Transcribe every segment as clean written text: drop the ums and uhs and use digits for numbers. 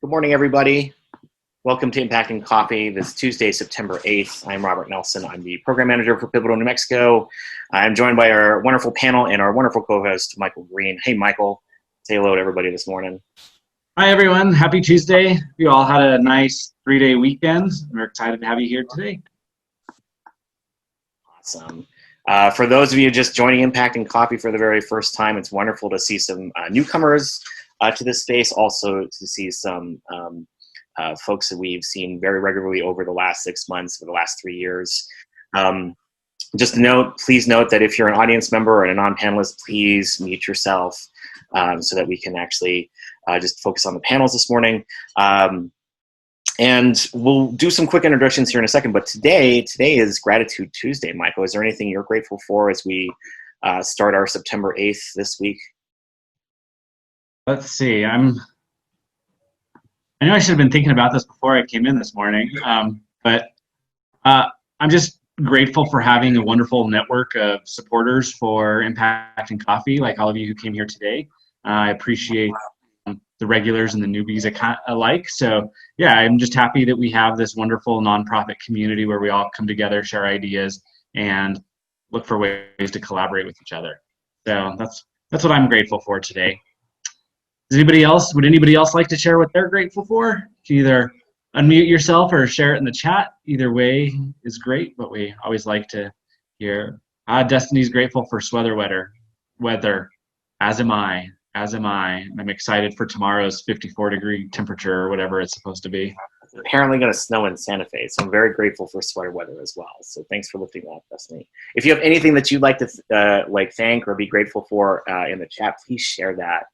Good morning, everybody. Welcome to Impacting Coffee this Tuesday, September 8th. I'm Robert Nelson. I'm the Program Manager for Pivotal New Mexico. I'm joined by our wonderful panel and our wonderful co-host, Michael Green. Hey, Michael. Say hello to everybody this morning. Hi, everyone. Happy Tuesday. You all had a nice 3-day weekend. We're excited to have you here today. Awesome. For those of you just joining Impacting Coffee for the very first time, it's wonderful to see some newcomers to this space, also to see some folks that we've seen very regularly over the last 6 months, for the last 3 years. Just a note, please note that if you're an audience member or a non-panelist, please mute yourself so that we can actually just focus on the panels this morning. And we'll do some quick introductions here in a second, but today is Gratitude Tuesday. Michael, is there anything you're grateful for as we start our September 8th this week? Let's see. I know I should have been thinking about this before I came in this morning, but I'm just grateful for having a wonderful network of supporters for Impacting Coffee, like all of you who came here today. I appreciate the regulars and the newbies alike. So yeah, I'm just happy that we have this wonderful nonprofit community where we all come together, share ideas, and look for ways to collaborate with each other. So that's what I'm grateful for today. Would anybody else like to share what they're grateful for? You can either unmute yourself or share it in the chat. Either way is great, but we always like to hear. Destiny's grateful for weather, as am I. I'm excited for tomorrow's 54-degree temperature or whatever it's supposed to be. It's apparently going to snow in Santa Fe, so I'm very grateful for sweater weather as well. So thanks for lifting that up, Destiny. If you have anything that you'd like to thank or be grateful for in the chat, please share that.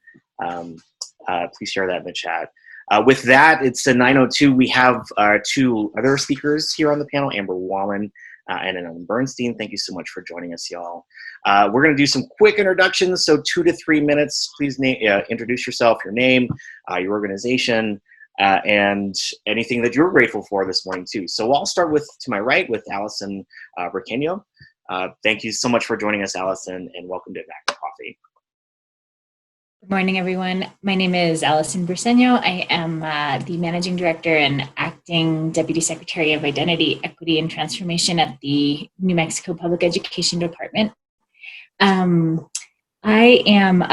Please share that in the chat. With that, it's a 9:02. We have two other speakers here on the panel, Amber Wallin and Allison Bernstein. Thank you so much for joining us, y'all. We're going to do some quick introductions, so 2 to 3 minutes. Please introduce yourself, your name, your organization, and anything that you're grateful for this morning, too. So I'll start to my right with Allison Briceno. Thank you so much for joining us, Allison, and welcome to Back Coffee. Good morning, everyone. My name is Allison Briceno. I am the Managing Director and Acting Deputy Secretary of Identity, Equity, and Transformation at the New Mexico Public Education Department. I am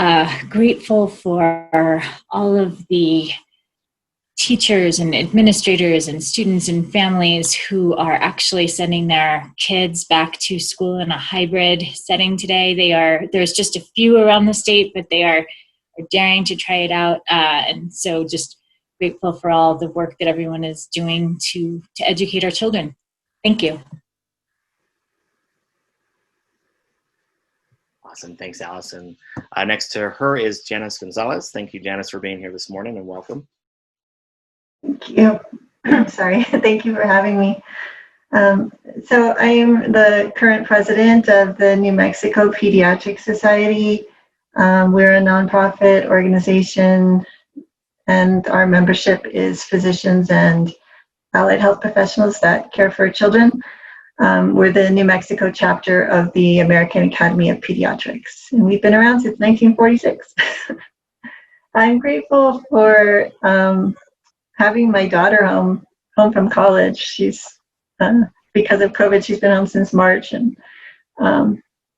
grateful for all of the teachers and administrators and students and families who are actually sending their kids back to school in a hybrid setting today. There's just a few around the state, but they are daring to try it out, and so just grateful for all the work that everyone is doing to educate our children. Thank you. Awesome. Thanks, Allison. Next to her is Janis Gonzales. Thank you, Janis, for being here this morning, and welcome. Thank you. Sorry. Thank you for having me. So I am the current president of the New Mexico Pediatric Society. We're a nonprofit organization, and our membership is physicians and allied health professionals that care for children. We're the New Mexico chapter of the American Academy of Pediatrics, and we've been around since 1946. I'm grateful for having my daughter home from college. She's because of COVID, she's been home since March, and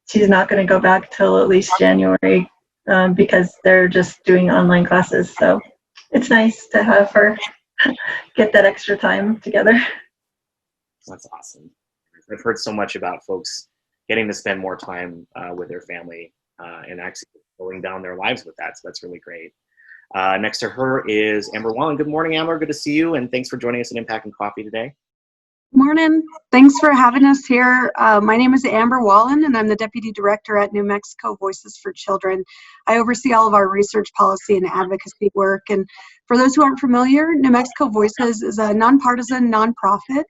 she's not going to go back till at least January because they're just doing online classes. So it's nice to have her get that extra time together. That's awesome. I've heard so much about folks getting to spend more time with their family and actually slowing down their lives with that. So that's really great. Next to her is Amber Wallin. Good morning, Amber. Good to see you, and thanks for joining us in Impacting Coffee today. Morning. Thanks for having us here. My name is Amber Wallin, and I'm the Deputy Director at New Mexico Voices for Children. I oversee all of our research, policy, and advocacy work. And for those who aren't familiar, New Mexico Voices is a nonpartisan nonprofit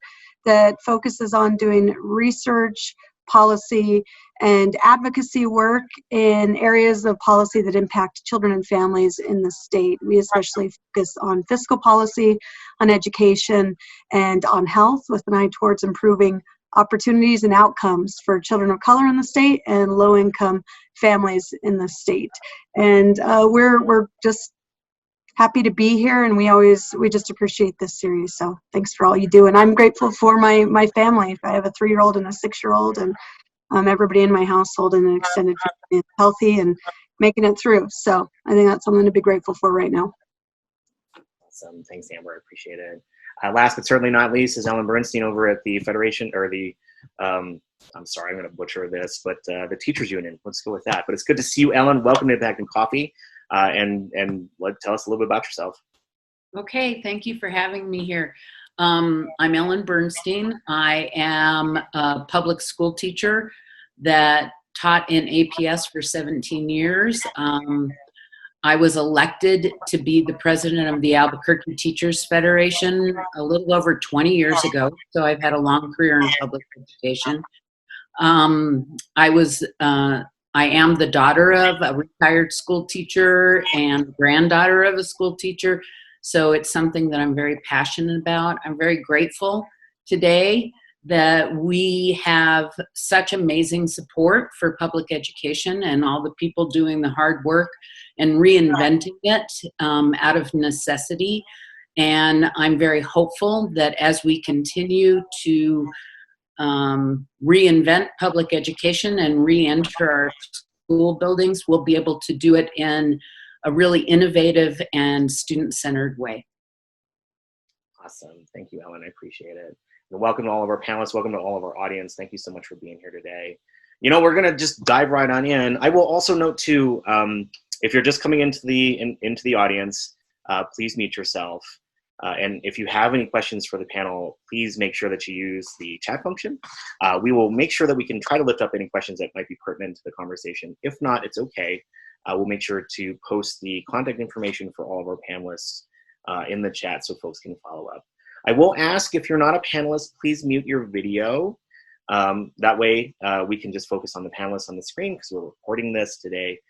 that focuses on doing research, policy, and advocacy work in areas of policy that impact children and families in the state. We especially focus on fiscal policy, on education, and on health, with an eye towards improving opportunities and outcomes for children of color in the state and low-income families in the state. And we're just happy to be here, and we just appreciate this series. So thanks for all you do. And I'm grateful for my family. I have a 3-year-old and a 6-year-old, and everybody in my household and an extended family is healthy and making it through. So I think that's something to be grateful for right now. Awesome. Thanks, Amber. I appreciate it. Last but certainly not least is Ellen Bernstein over at the Federation, or the, I'm sorry, I'm going to butcher this, but the Teachers Union. Let's go with that. But it's good to see you, Ellen. Welcome to Back in Coffee. And tell us a little bit about yourself. Okay, thank you for having me here. I'm Ellen Bernstein. I am a public school teacher that taught in APS for 17 years. I was elected to be the president of the Albuquerque Teachers Federation a little over 20 years ago, so I've had a long career in public education. I am the daughter of a retired school teacher and granddaughter of a school teacher, so it's something that I'm very passionate about. I'm very grateful today that we have such amazing support for public education and all the people doing the hard work and reinventing it out of necessity. And I'm very hopeful that as we continue to reinvent public education and re-enter our school buildings, we'll be able to do it in a really innovative and student-centered way. Awesome. Thank you, Ellen. I appreciate it. And welcome to all of our panelists. Welcome to all of our audience. Thank you so much for being here today. You know, we're going to just dive right on in. I will also note too, if you're just coming into the audience, please mute yourself. And if you have any questions for the panel, please make sure that you use the chat function. We will make sure that we can try to lift up any questions that might be pertinent to the conversation. If not, it's okay. We'll make sure to post the contact information for all of our panelists in the chat so folks can follow up. I will ask, if you're not a panelist, please mute your video. That way we can just focus on the panelists on the screen, because we're recording this today.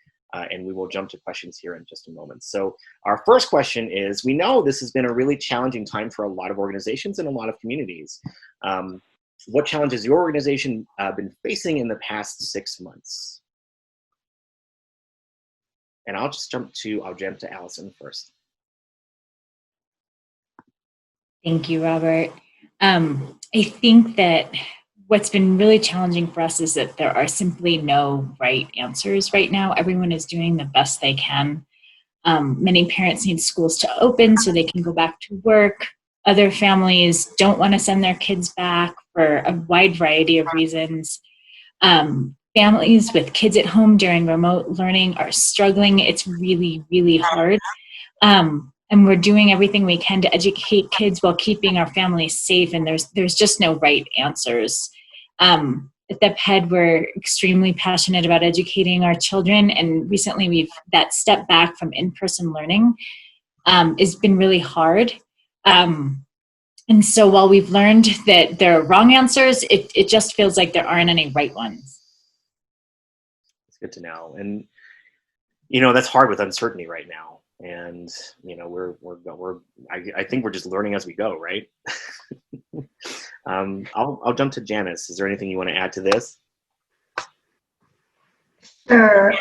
And we will jump to questions here in just a moment. So our first question is, we know this has been a really challenging time for a lot of organizations and a lot of communities. What challenges has your organization been facing in the past 6 months? And I'll jump to Allison first. Thank you, Robert. I think that what's been really challenging for us is that there are simply no right answers right now. Everyone is doing the best they can. Many parents need schools to open so they can go back to work. Other families don't want to send their kids back for a wide variety of reasons. Families with kids at home during remote learning are struggling. It's really, really hard. And we're doing everything we can to educate kids while keeping our families safe, and there's just no right answers. At the PED, we're extremely passionate about educating our children, and recently that step back from in-person learning has been really hard. And so while we've learned that there are wrong answers, it just feels like there aren't any right ones. It's good to know. And, you know, that's hard with uncertainty right now. And, you know, I think we're just learning as we go, right? I'll jump to Janis. Is there anything you want to add to this? Sure.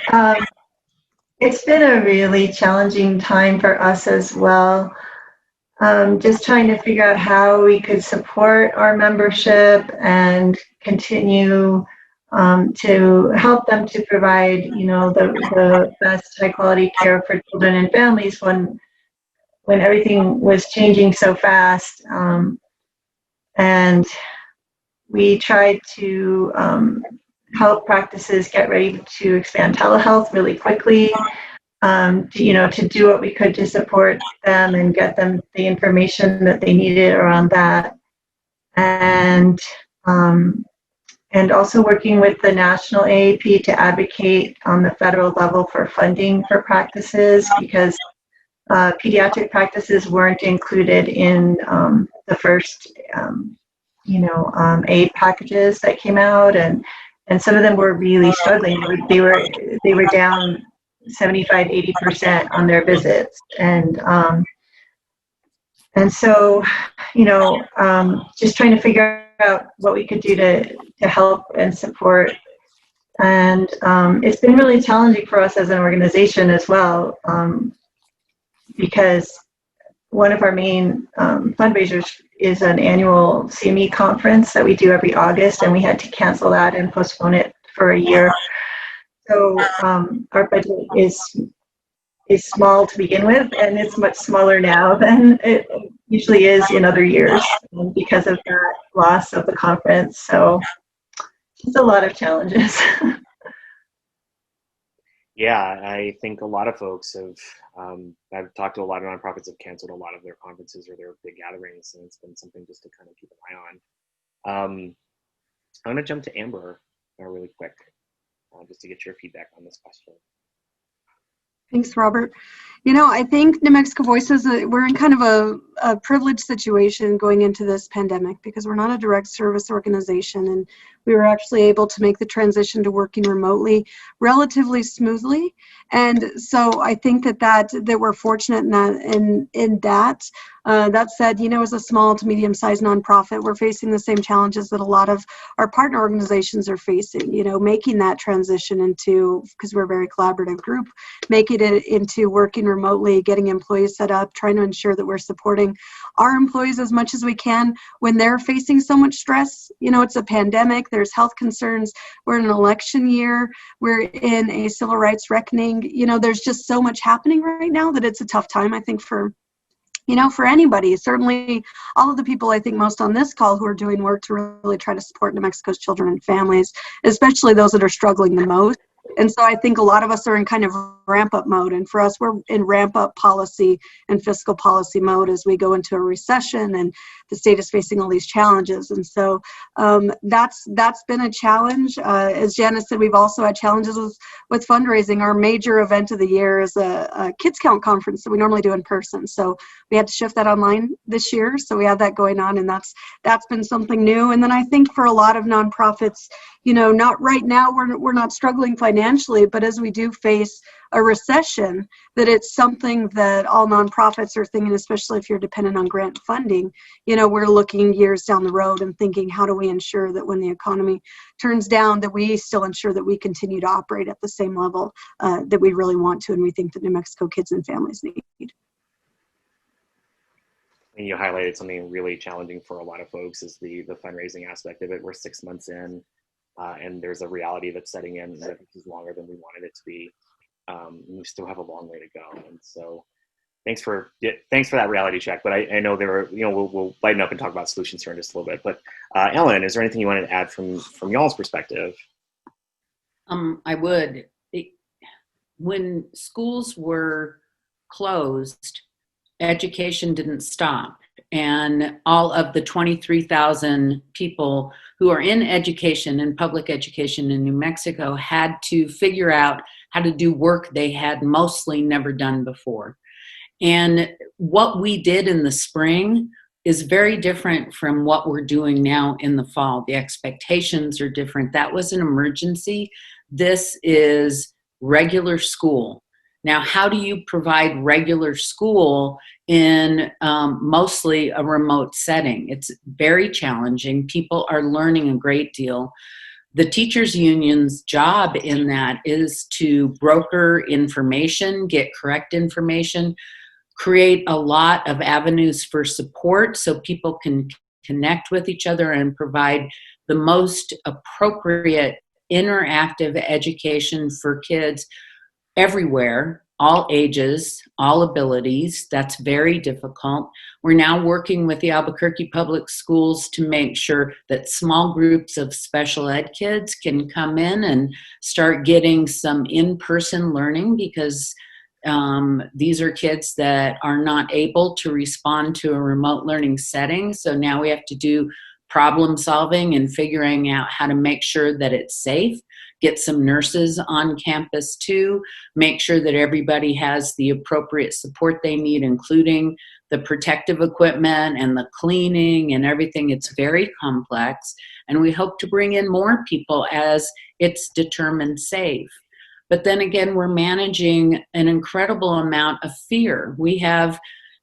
It's been a really challenging time for us as well. Just trying to figure out how we could support our membership and continue to help them to provide, you know, the best high quality care for children and families when everything was changing so fast. And we tried to help practices get ready to expand telehealth really quickly, to do what we could to support them and get them the information that they needed around that. And also working with the national AAP to advocate on the federal level for funding for practices, because pediatric practices weren't included in the first, aid packages that came out, and some of them were really struggling. They were down 75-80% on their visits, and so, just trying to figure out what we could do to help and support. And it's been really challenging for us as an organization as well. because one of our main fundraisers is an annual CME conference that we do every August, and we had to cancel that and postpone it for a year. So our budget is small to begin with, and it's much smaller now than it usually is in other years because of that loss of the conference. So it's a lot of challenges. Yeah, I think a lot of folks have, I've talked to a lot of nonprofits have canceled a lot of their conferences or their big gatherings, and it's been something just to kind of keep an eye on. I'm going to jump to Amber really quick, just to get your feedback on this question. Thanks, Robert. You know, I think New Mexico Voices, we're in kind of a privileged situation going into this pandemic because we're not a direct service organization, and we were actually able to make the transition to working remotely relatively smoothly. And so I think that we're fortunate in that. That said, you know, as a small to medium-sized nonprofit, we're facing the same challenges that a lot of our partner organizations are facing, you know, making that transition into, because we're a very collaborative group, making it into working remotely, getting employees set up, trying to ensure that we're supporting our employees as much as we can when they're facing so much stress. You know, it's a pandemic, there's health concerns, we're in an election year, we're in a civil rights reckoning. You know, there's just so much happening right now that it's a tough time, I think, for anybody. Certainly all of the people I think most on this call who are doing work to really try to support New Mexico's children and families, especially those that are struggling the most. And so I think a lot of us are in kind of ramp up mode. And for us, we're in ramp up policy and fiscal policy mode as we go into a recession and the state is facing all these challenges. And so that's been a challenge. As Janis said, we've also had challenges with fundraising. Our major event of the year is a Kids Count conference that we normally do in person. So we had to shift that online this year. So we have that going on, and that's been something new. And then I think for a lot of nonprofits, you know, not right now, we're not struggling financially, but as we do face a recession, that it's something that all nonprofits are thinking, especially if you're dependent on grant funding. You know, we're looking years down the road and thinking, how do we ensure that when the economy turns down, that we still ensure that we continue to operate at the same level that we really want to, and we think that New Mexico kids and families need. And you highlighted something really challenging for a lot of folks is the fundraising aspect of it. We're 6 months in, and there's a reality that's setting in that is longer than we wanted it to be. We still have a long way to go, and so thanks for that reality check. But I know there are, you know, we'll lighten up and talk about solutions here in just a little bit. But Ellen, is there anything you wanted to add from y'all's perspective? I would. When schools were closed, education didn't stop, and all of the 23,000 people who are in education and public education in New Mexico had to figure out how to do work they had mostly never done before. And what we did in the spring is very different from what we're doing now in the fall. The expectations are different. That was an emergency. This is regular school. Now, how do you provide regular school in mostly a remote setting? It's very challenging. People are learning a great deal. The teachers union's job in that is to broker information, get correct information, create a lot of avenues for support so people can connect with each other and provide the most appropriate interactive education for kids everywhere, all ages, all abilities. That's very difficult. We're now working with the Albuquerque Public Schools to make sure that small groups of special ed kids can come in and start getting some in-person learning, because these are kids that are not able to respond to a remote learning setting. So now we have to do problem solving and figuring out how to make sure that it's safe. Get some nurses on campus too, make sure that everybody has the appropriate support they need, including the protective equipment and the cleaning and everything. It's very complex, and we hope to bring in more people as it's determined safe. But then again, we're managing an incredible amount of fear. We have,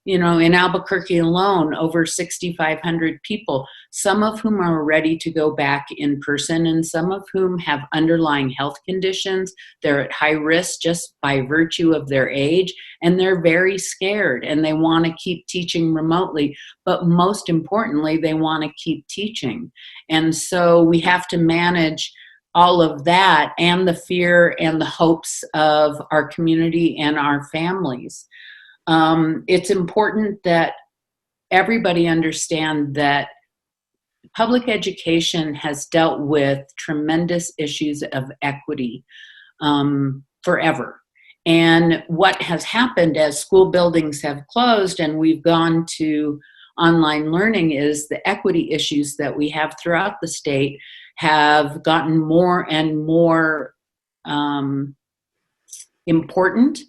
in Albuquerque alone, over 6,500 people, some of whom are ready to go back in person and some of whom have underlying health conditions. They're at high risk just by virtue of their age, and they're very scared and they want to keep teaching remotely. But most importantly, they want to keep teaching. And so we have to manage all of that and the fear and the hopes of our community and our families. It's important that everybody understand that public education has dealt with tremendous issues of equity forever. And what has happened as school buildings have closed and we've gone to online learning is the equity issues that we have throughout the state have gotten more and more important,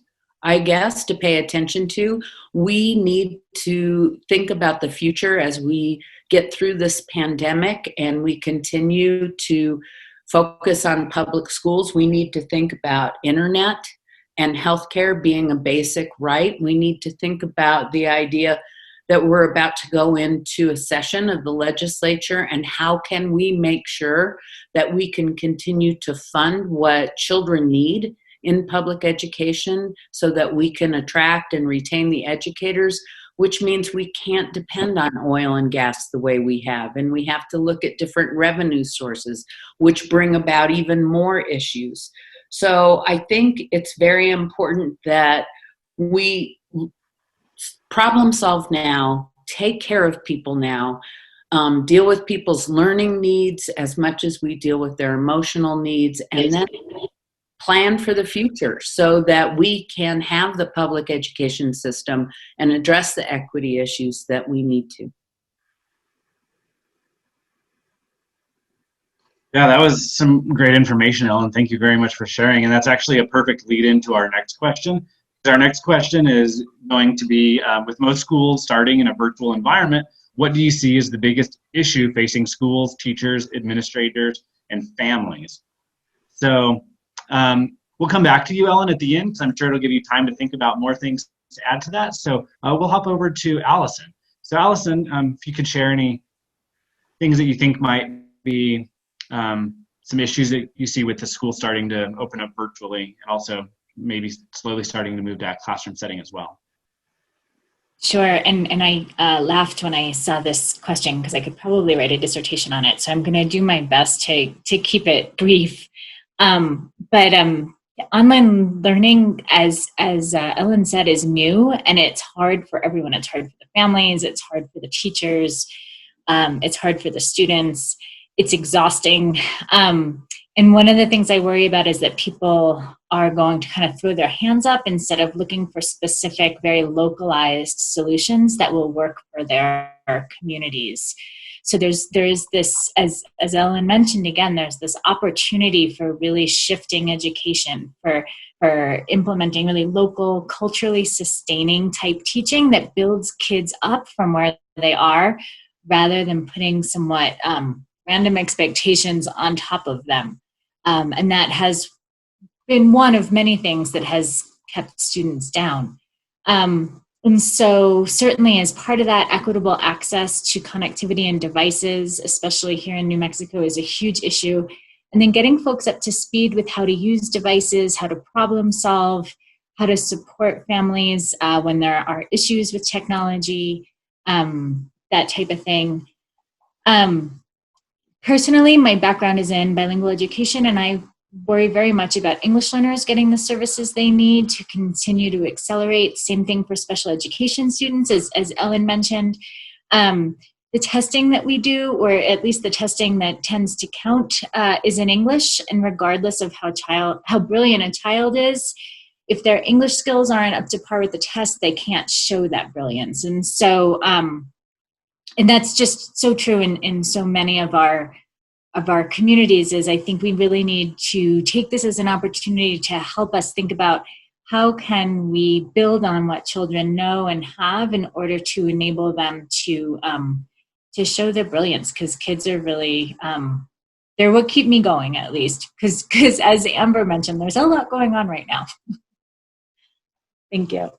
I guess, to pay attention to. We need to think about the future as we get through this pandemic and we continue to focus on public schools. We need to think about internet and healthcare being a basic right. We need to think about the idea that we're about to go into a session of the legislature and how can we make sure that we can continue to fund what children need in public education so that we can attract and retain the educators, which means we can't depend on oil and gas the way we have. And we have to look at different revenue sources, which bring about even more issues. So I think it's very important that we problem solve now, take care of people now, deal with people's learning needs as much as we deal with their emotional needs, and then plan for the future so that we can have the public education system and address the equity issues that we need to. Yeah, that was some great information, Ellen. Thank you very much for sharing. And that's actually a perfect lead into our next question. Our next question is going to be, with most schools starting in a virtual environment, what do you see as the biggest issue facing schools, teachers, administrators, and families? So we'll come back to you, Ellen, at the end, because I'm sure it'll give you time to think about more things to add to that. So we'll hop over to Allison. So Allison, if you could share any things that you think might be some issues that you see with the school starting to open up virtually, and also maybe slowly starting to move to a classroom setting as well. Sure, and I laughed when I saw this question because I could probably write a dissertation on it. So I'm going to do my best to keep it brief. But online learning, as Ellen said, is new, and it's hard for everyone. It's hard for the families. It's hard for the teachers. It's hard for the students. It's exhausting. And one of the things I worry about is that people are going to kind of throw their hands up instead of looking for specific, very localized solutions that will work for their communities. So there is this, as Ellen mentioned again, there's this opportunity for really shifting education, for implementing really local, culturally sustaining type teaching that builds kids up from where they are, rather than putting somewhat random expectations on top of them. And that has been one of many things that has kept students down. And so certainly as part of that, equitable access to connectivity and devices, especially here in New Mexico, is a huge issue. And then getting folks up to speed with how to use devices, how to problem solve, how to support families when there are issues with technology, that type of thing. Personally, my background is in bilingual education, and I worry very much about English learners getting the services they need to continue to accelerate. Same thing for special education students, as Ellen mentioned. The testing that we do, or at least the testing that tends to count, is in English, and regardless of how brilliant a child is, if their English skills aren't up to par with the test, they can't show that brilliance. And so, and that's just so true in so many of our communities. Is I think we really need to take this as an opportunity to help us think about how can we build on what children know and have in order to enable them to show their brilliance, because kids are really they're what keep me going, at least, because as Amber mentioned, there's a lot going on right now. Thank you.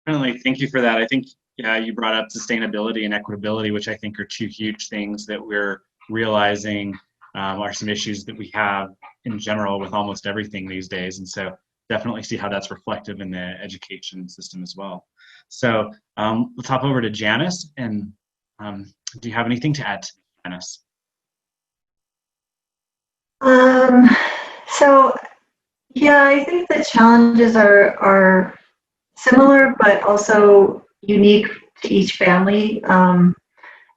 Definitely. Thank you for that. I think you brought up sustainability and equitability, which I think are two huge things that we're realizing are some issues that we have in general with almost everything these days. And so definitely see how that's reflective in the education system as well. So let's hop over to Janis. And do you have anything to add to Janis? So yeah, I think the challenges are similar, but also unique to each family.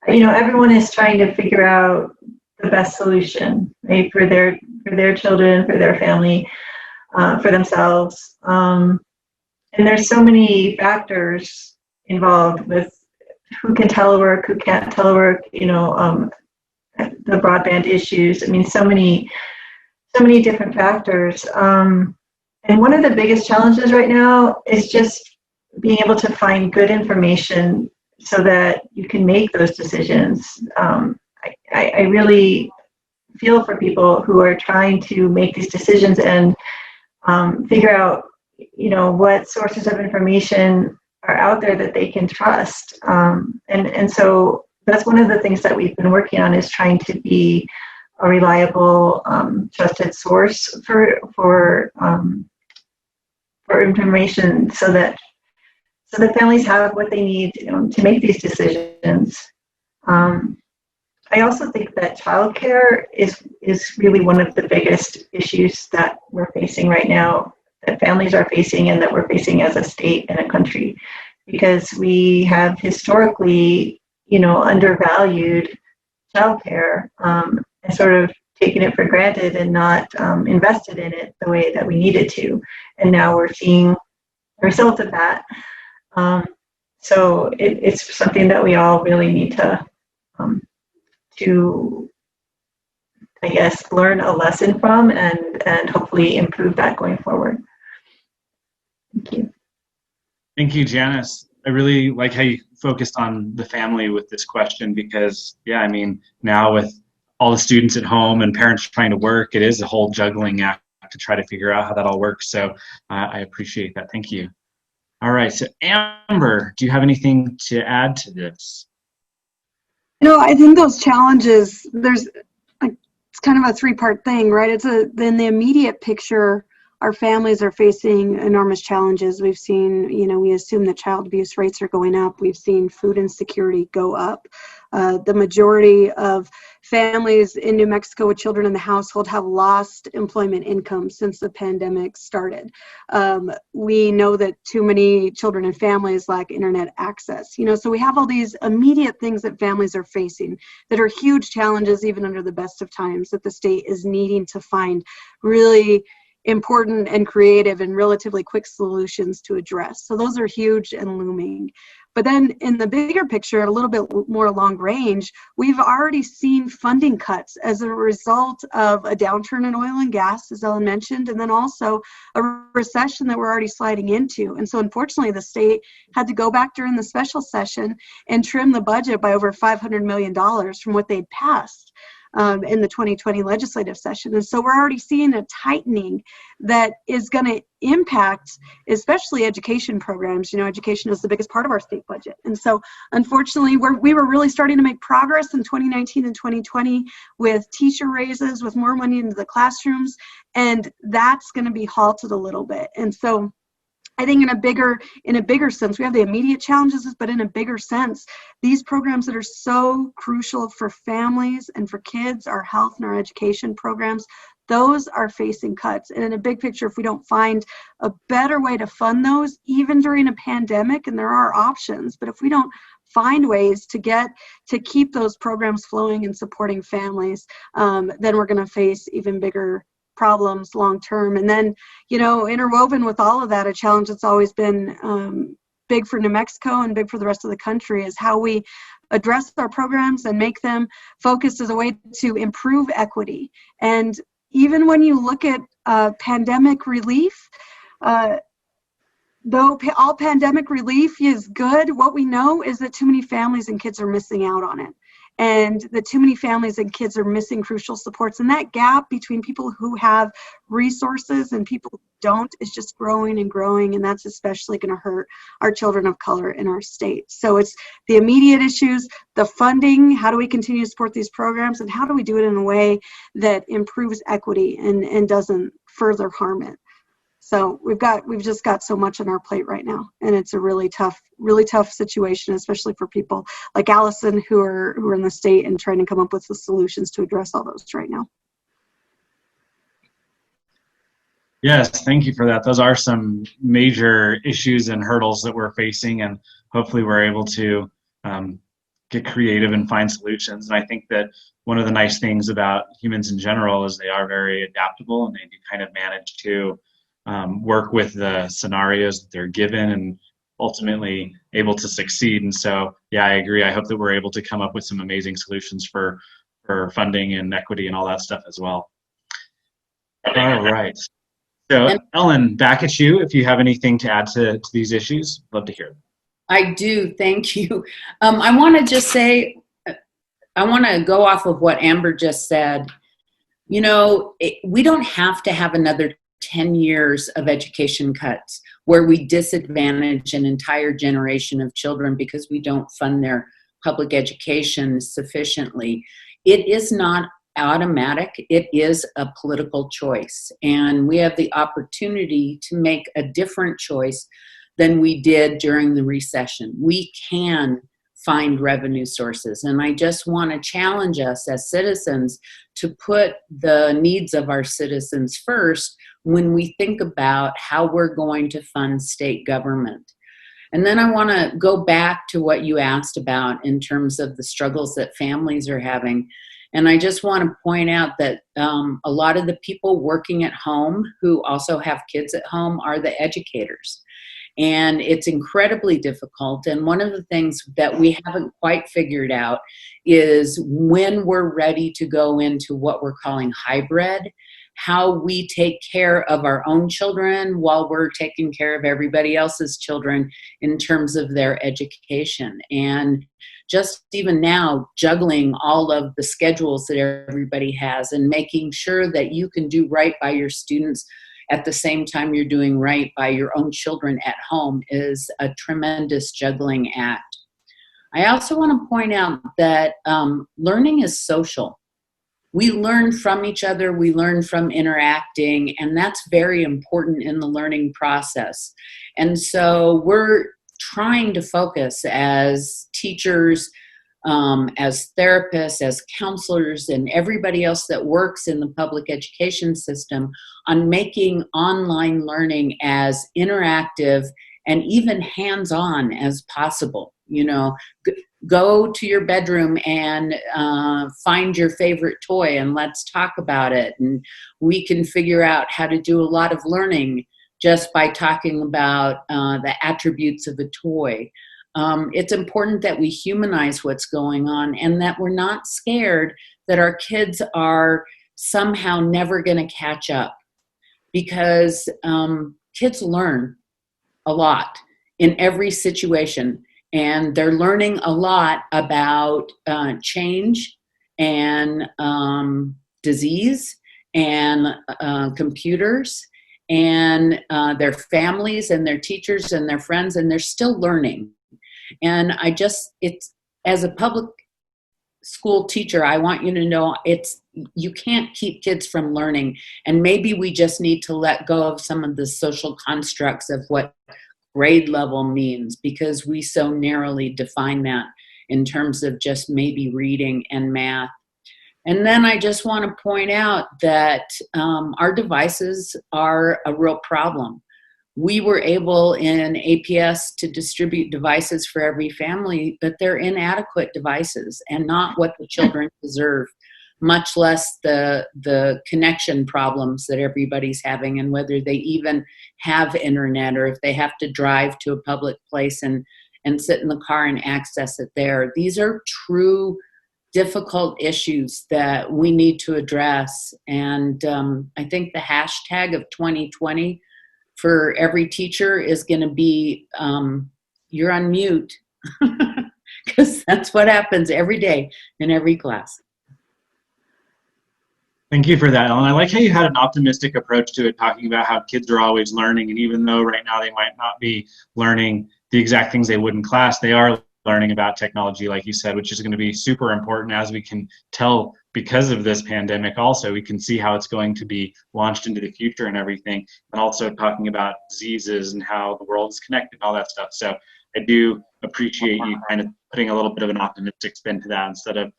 Everyone is trying to figure out the best solution, right, for their children, for their family, for themselves. And there's so many factors involved with who can telework, who can't telework. The broadband issues. I mean, so many different factors. And one of the biggest challenges right now is just being able to find good information so that you can make those decisions. I really feel for people who are trying to make these decisions and figure out, what sources of information are out there that they can trust. And so that's one of the things that we've been working on, is trying to be a reliable, trusted source for information, so that families have what they need to make these decisions. I also think that childcare is really one of the biggest issues that we're facing right now, that families are facing and that we're facing as a state and a country, because we have historically, undervalued childcare and sort of taken it for granted and not invested in it the way that we needed to. And now we're seeing the result of that. So it's something that we all really need to, I guess, learn a lesson from and hopefully improve that going forward. Thank you. Thank you, Janis. I really like how you focused on the family with this question, because, now with all the students at home and parents trying to work, it is a whole juggling act to try to figure out how that all works. So I appreciate that. Thank you. All right. So Amber, do you have anything to add to this? I think those challenges, it's kind of a three-part thing, right? It's in the immediate picture, our families are facing enormous challenges. We've seen, we assume that child abuse rates are going up. We've seen food insecurity go up. The majority of families in New Mexico with children in the household have lost employment income since the pandemic started. We know that too many children and families lack internet access. So we have all these immediate things that families are facing that are huge challenges, even under the best of times, that the state is needing to find really important and creative and relatively quick solutions to address. So those are huge and looming. But then in the bigger picture, a little bit more long range, we've already seen funding cuts as a result of a downturn in oil and gas, as Ellen mentioned, and then also a recession that we're already sliding into. And so unfortunately, the state had to go back during the special session and trim the budget by over $500 million from what they'd passed in the 2020 legislative session. And so we're already seeing a tightening that is going to impact especially education programs. Education is the biggest part of our state budget. And so unfortunately, we were really starting to make progress in 2019 and 2020 with teacher raises, with more money into the classrooms, and that's going to be halted a little bit. And so I think in a bigger sense, we have the immediate challenges, but in a bigger sense, these programs that are so crucial for families and for kids, our health and our education programs, those are facing cuts. And in a big picture, if we don't find a better way to fund those, even during a pandemic, and there are options, but if we don't find ways to keep those programs flowing and supporting families, then we're going to face even bigger problems long term. And then, interwoven with all of that, a challenge that's always been big for New Mexico and big for the rest of the country is how we address our programs and make them focused as a way to improve equity. And even when you look at pandemic relief, though all pandemic relief is good, what we know is that too many families and kids are missing out on it. and that too many families and kids are missing crucial supports. And that gap between people who have resources and people who don't is just growing and growing, and that's especially going to hurt our children of color in our state. So it's the immediate issues, the funding, how do we continue to support these programs, and how do we do it in a way that improves equity and doesn't further harm it. So we've just got so much on our plate right now, and it's a really tough situation, especially for people like Allison who are in the state and trying to come up with the solutions to address all those right now. Yes, thank you for that. Those are some major issues and hurdles that we're facing, and hopefully we're able to get creative and find solutions. And I think that one of the nice things about humans in general is they are very adaptable, and they do kind of manage to work with the scenarios that they're given and ultimately able to succeed. And so, yeah, I agree. I hope that we're able to come up with some amazing solutions for funding and equity and all that stuff as well. All right. So, Ellen, back at you. If you have anything to add to these issues, love to hear them. I do. Thank you. I want to just say, I want to go off of what Amber just said. You know, we don't have to have another 10 years of education cuts where we disadvantage an entire generation of children because we don't fund their public education sufficiently. It is not automatic. It is a political choice, and we have the opportunity to make a different choice than we did during the recession. We can find revenue sources, and I just want to challenge us as citizens to put the needs of our citizens first when we think about how we're going to fund state government. And then I want to go back to what you asked about in terms of the struggles that families are having. And I just want to point out that a lot of the people working at home who also have kids at home are the educators. And it's incredibly difficult. And one of the things that we haven't quite figured out is when we're ready to go into what we're calling hybrid, how we take care of our own children while we're taking care of everybody else's children in terms of their education. And just even now, juggling all of the schedules that everybody has and making sure that you can do right by your students at the same time you're doing right by your own children at home is a tremendous juggling act. I also want to point out that learning is social. We learn from each other, we learn from interacting, and that's very important in the learning process. And so we're trying to focus as teachers, as therapists, as counselors, and everybody else that works in the public education system on making online learning as interactive and even hands-on as possible. You know, go to your bedroom and find your favorite toy and let's talk about it. And we can figure out how to do a lot of learning just by talking about the attributes of a toy. It's important that we humanize what's going on and that we're not scared that our kids are somehow never going to catch up, because kids learn a lot in every situation, and they're learning a lot about change and disease and computers and their families and their teachers and their friends, and they're still learning. And it's as a public school teacher, I want you to know you can't keep kids from learning. And maybe we just need to let go of some of the social constructs of what grade level means, because we so narrowly define that in terms of just maybe reading and math. And then I just want to point out that our devices are a real problem. We were able in APS to distribute devices for every family, but they're inadequate devices and not what the children deserve, much less the connection problems that everybody's having and whether they even have internet or if they have to drive to a public place and sit in the car and access it there. These are true difficult issues that we need to address. And I think the hashtag of 2020 for every teacher is going to be, you're on mute, because that's what happens every day in every class. Thank you for that, Ellen. I like how you had an optimistic approach to it, talking about how kids are always learning, and even though right now they might not be learning the exact things they would in class, they are learning about technology, like you said, which is going to be super important, as we can tell because of this pandemic. Also, we can see how it's going to be launched into the future and everything, and also talking about diseases and how the world is connected and all that stuff. So I do appreciate you kind of putting a little bit of an optimistic spin to that instead of,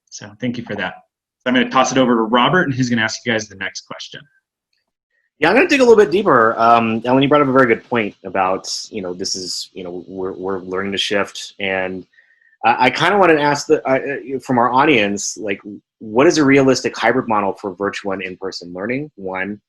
so thank you for that. So I'm going to toss it over to Robert, and he's going to ask you guys the next question. Yeah, I'm going to dig a little bit deeper. Ellen, you brought up a very good point about, this is, we're learning to shift. And I kind of wanted to ask from our audience, like, what is a realistic hybrid model for virtual and in-person learning, one?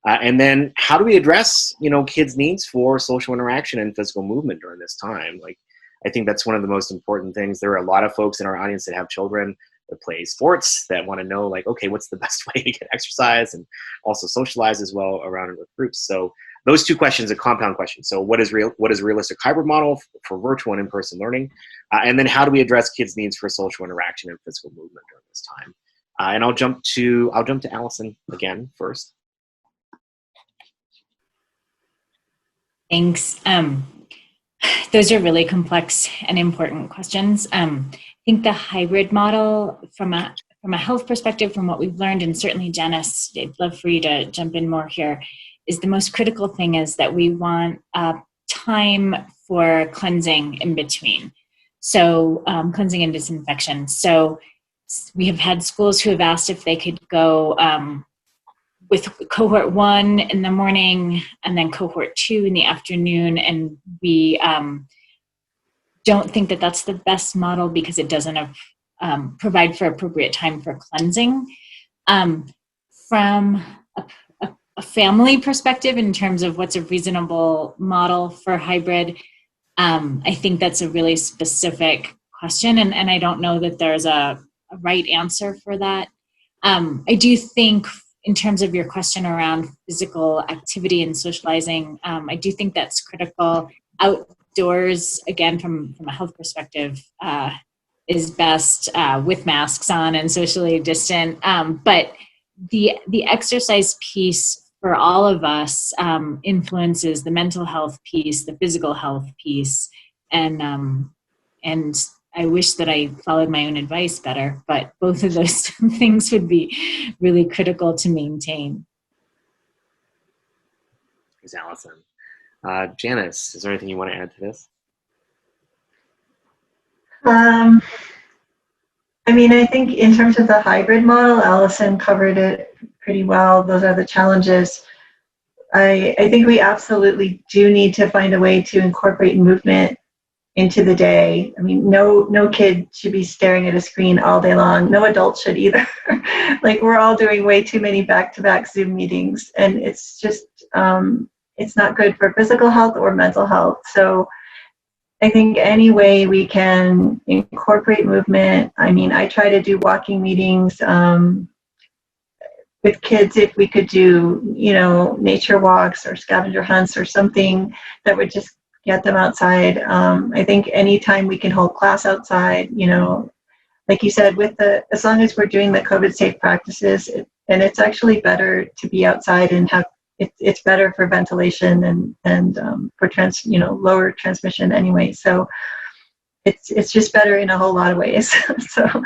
And then how do we address, kids' needs for social interaction and physical movement during this time? Like, I think that's one of the most important things. There are a lot of folks in our audience that have children that play sports, that want to know, like, okay, what's the best way to get exercise and also socialize as well around it with groups. So those two questions are compound questions. So what is a realistic hybrid model for virtual and in-person learning? And then how do we address kids' needs for social interaction and physical movement during this time? And I'll jump to Allison again first. Thanks. Those are really complex and important questions. I think the hybrid model, from a health perspective, from what we've learned, and certainly Janis, I'd love for you to jump in more here, is the most critical thing is that we want time for cleansing in between. So cleansing and disinfection. So we have had schools who have asked if they could go with cohort 1 in the morning and then cohort 2 in the afternoon. And we don't think that that's the best model because it doesn't provide for appropriate time for cleansing. From a family perspective, in terms of what's a reasonable model for hybrid, I think that's a really specific question, and I don't know that there's a right answer for that. I do think, in terms of your question around physical activity and socializing, I do think that's critical. Outdoors, again, from a health perspective, is best with masks on and socially distant. But the exercise piece for all of us influences the mental health piece, the physical health piece, and I wish that I followed my own advice better, but both of those things would be really critical to maintain. Thanks, Allison. Janis, is there anything you want to add to this? I think in terms of the hybrid model, Allison covered it pretty well. Those are the challenges. I think we absolutely do need to find a way to incorporate movement into the day. No kid should be staring at a screen all day long. No adult should either. Like, we're all doing way too many back-to-back Zoom meetings, and it's just, it's not good for physical health or mental health. So I think any way we can incorporate movement. I try to do walking meetings with kids. If we could do, nature walks or scavenger hunts or something that would just get them outside. I think anytime we can hold class outside, like you said, as long as we're doing the COVID safe practices, and it's actually better to be outside and have, it's better for ventilation and for lower transmission anyway. So it's just better in a whole lot of ways. So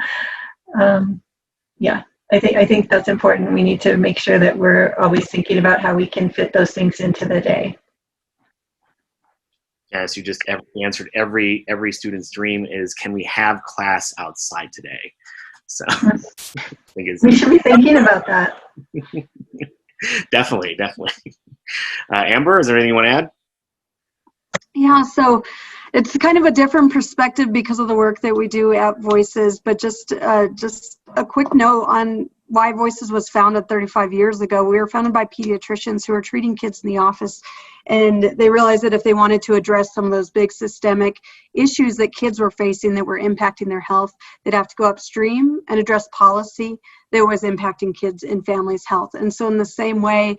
yeah, I think that's important. We need to make sure that we're always thinking about how we can fit those things into the day. Yes, you just answered every student's dream is, can we have class outside today? So I think we should be thinking about that. Definitely. Amber, is there anything you want to add? Yeah, so it's kind of a different perspective because of the work that we do at Voices, but just a quick note on why Voices was founded 35 years ago. We were founded by pediatricians who are treating kids in the office, and they realized that if they wanted to address some of those big systemic issues that kids were facing that were impacting their health, they'd have to go upstream and address policy that was impacting kids and families' health. And so in the same way,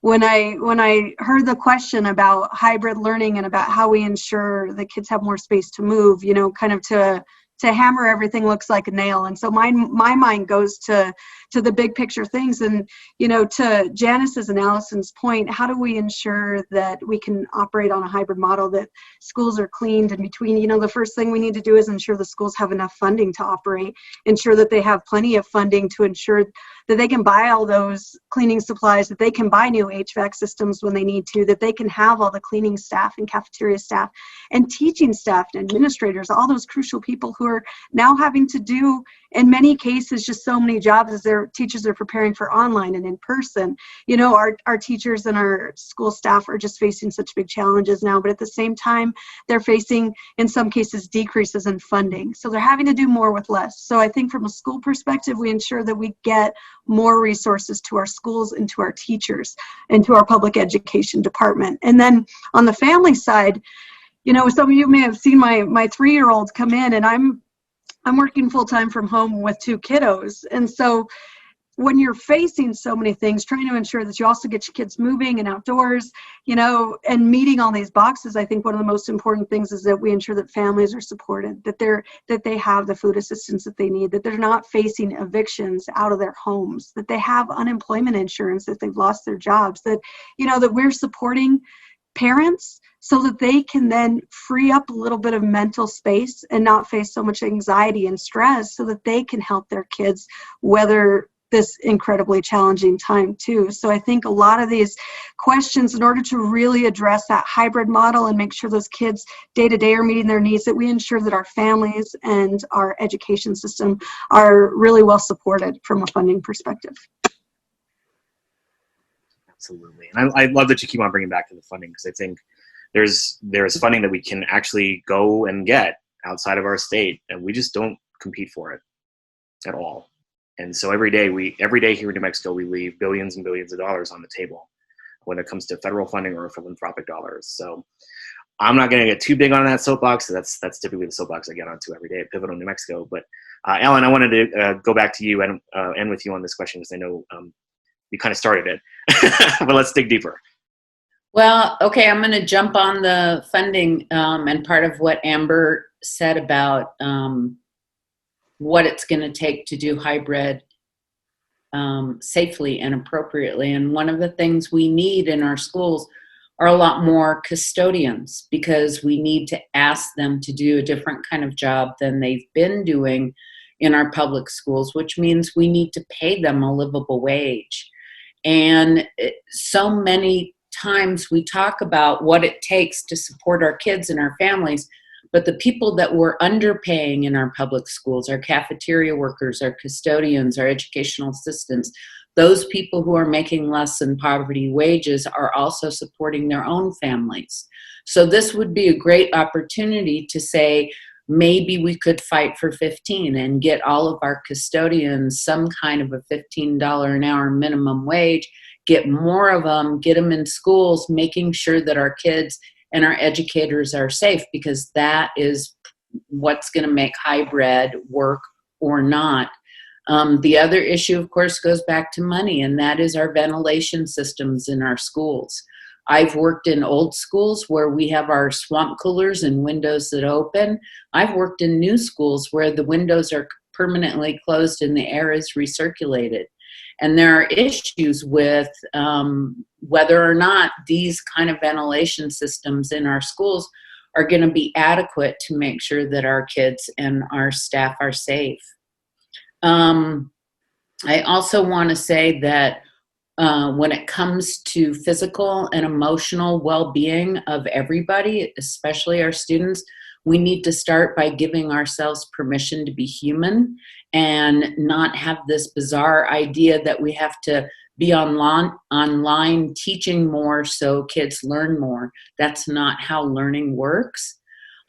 when I heard the question about hybrid learning and about how we ensure the kids have more space to move, you know, kind of to hammer everything looks like a nail. And so my mind goes to the big picture things. And, you know, to Janis's and Allison's point, how do we ensure that we can operate on a hybrid model, that schools are cleaned in between? You know, the first thing we need to do is ensure the schools have enough funding to operate, ensure that they have plenty of funding to ensure that they can buy all those cleaning supplies, that they can buy new HVAC systems when they need to, that they can have all the cleaning staff and cafeteria staff and teaching staff and administrators, all those crucial people who are now having to do, in many cases, just so many jobs as their teachers are preparing for online and in person. You know, our teachers and our school staff are just facing such big challenges now, but at the same time, they're facing, in some cases, decreases in funding. So they're having to do more with less. So I think from a school perspective, we ensure that we get more resources to our schools and to our teachers and to our public education department. And then on the family side, you know, some of you may have seen my 3-year-old come in, and I'm working full-time from home with 2 kiddos. And so when you're facing so many things, trying to ensure that you also get your kids moving and outdoors, you know, and meeting all these boxes, I think one of the most important things is that we ensure that families are supported, that they have the food assistance that they need, that they're not facing evictions out of their homes, that they have unemployment insurance, that they've lost their jobs, that, you know, that we're supporting parents so that they can then free up a little bit of mental space and not face so much anxiety and stress, so that they can help their kids weather this incredibly challenging time too. So I think a lot of these questions, in order to really address that hybrid model and make sure those kids day to day are meeting their needs, that we ensure that our families and our education system are really well supported from a funding perspective. Absolutely. And I love that you keep on bringing back to the funding, because I think there's funding that we can actually go and get outside of our state, and we just don't compete for it at all. And so every day here in New Mexico, we leave billions and billions of dollars on the table when it comes to federal funding or philanthropic dollars. So I'm not going to get too big on that soapbox. That's typically the soapbox I get onto every day at Pivotal New Mexico. But Ellen, I wanted to go back to you and end with you on this question, because I know you kind of started it, but let's dig deeper. Well, okay, I'm going to jump on the funding and part of what Amber said about what it's going to take to do hybrid safely and appropriately. And one of the things we need in our schools are a lot more custodians, because we need to ask them to do a different kind of job than they've been doing in our public schools, which means we need to pay them a livable wage. And so many times we talk about what it takes to support our kids and our families, but the people that we're underpaying in our public schools, our cafeteria workers, our custodians, our educational assistants, those people who are making less than poverty wages are also supporting their own families. So this would be a great opportunity to say, maybe we could fight for 15 and get all of our custodians some kind of a $15 an hour minimum wage, get more of them, get them in schools, making sure that our kids and our educators are safe, because that is what's going to make hybrid work or not. The other issue, of course, goes back to money, and that is our ventilation systems in our schools. I've worked in old schools where we have our swamp coolers and windows that open. I've worked in new schools where the windows are permanently closed and the air is recirculated. And there are issues with whether or not these kind of ventilation systems in our schools are going to be adequate to make sure that our kids and our staff are safe. I also want to say that when it comes to physical and emotional well-being of everybody, especially our students, we need to start by giving ourselves permission to be human and not have this bizarre idea that we have to be online teaching more so kids learn more. That's not how learning works.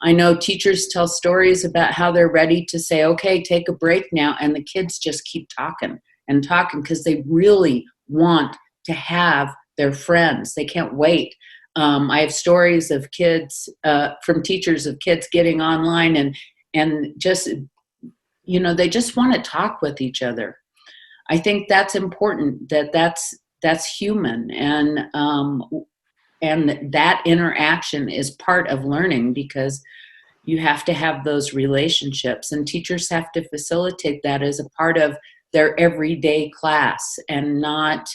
I know teachers tell stories about how they're ready to say, okay, take a break now, and the kids just keep talking and talking because they really want to have their friends. They can't wait. I have stories of kids, from teachers of kids getting online and just, you know, they just want to talk with each other. I think that's important, that's that's human, and that interaction is part of learning, because you have to have those relationships, and teachers have to facilitate that as a part of their everyday class, and not,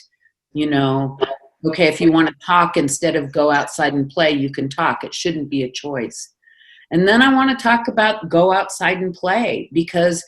okay, if you want to talk instead of go outside and play, you can talk. It shouldn't be a choice. And then I want to talk about go outside and play, because